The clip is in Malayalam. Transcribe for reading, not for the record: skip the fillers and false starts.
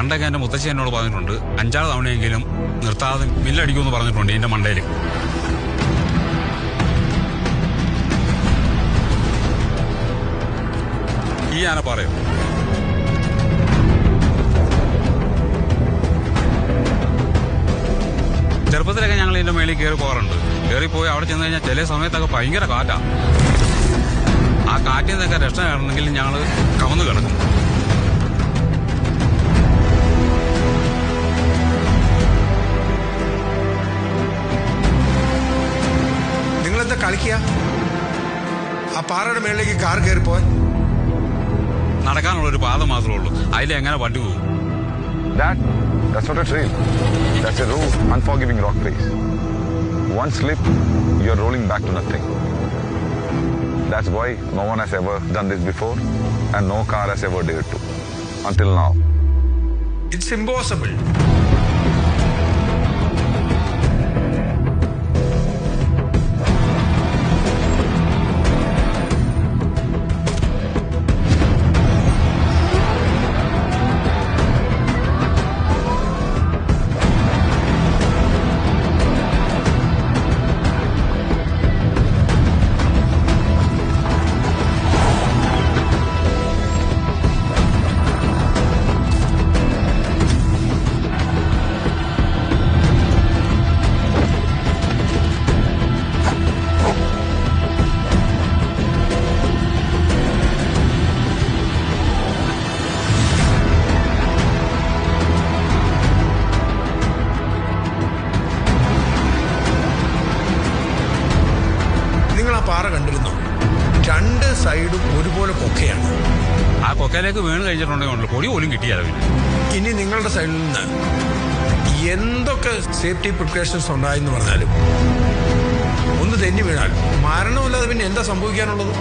പണ്ടൊക്കെ എന്റെ മുത്തശ്ശി എന്നോട് പറഞ്ഞിട്ടുണ്ട് 5-6 തവണയെങ്കിലും നിർത്താതെ മില്ലടിക്കുമെന്ന് പറഞ്ഞിട്ടുണ്ട് എന്റെ മണ്ടയിൽ. ഈ ആന പറയും. ചെറുപ്പത്തിലൊക്കെ ഞങ്ങൾ ഇതിന്റെ മേളിൽ കയറി പോകാറുണ്ട്. കയറിപ്പോയി അവിടെ ചെന്ന് കഴിഞ്ഞാൽ ചില സമയത്തൊക്കെ ഭയങ്കര കാറ്റാ. ആ കാറ്റിൽ നിന്നൊക്കെ രക്ഷ നേടണമെങ്കിൽ ഞങ്ങൾ കവന്ന് കിടക്കും. നിങ്ങളെന്താ കളിക്കുക? ആ പാറയുടെ മേളിലേക്ക് കാർ കയറിപ്പോൻ നടക്കാനുള്ളൊരു പാത മാത്രമേ ഉള്ളൂ. അതിലെങ്ങനെ വണ്ടി പോകും? That's not a trail. That's a raw, unforgiving rock face. One slip, you're rolling back to nothing. That's why no one has ever done this before and no car has ever dared to. Until now. It's impossible. പാറ കണ്ടിരുന്നോ? 2 സൈഡും ഒരുപോലെ കൊക്കയാണ്. ആ കൊക്കയിലേക്ക് വീണ് കഴിച്ചിട്ടുണ്ടെങ്കിൽ പൊടി പോലും കിട്ടിയാലോ. ഇനി നിങ്ങളുടെ സൈഡിൽ നിന്ന് എന്തൊക്കെ സേഫ്റ്റി പ്രിക്കോഷൻസ് ഉണ്ടായെന്ന് പറഞ്ഞാലും ഒന്ന് തെന്നി വീണാൽ മരണമില്ലാതെ പിന്നെ എന്താ സംഭവിക്കാനുള്ളത്?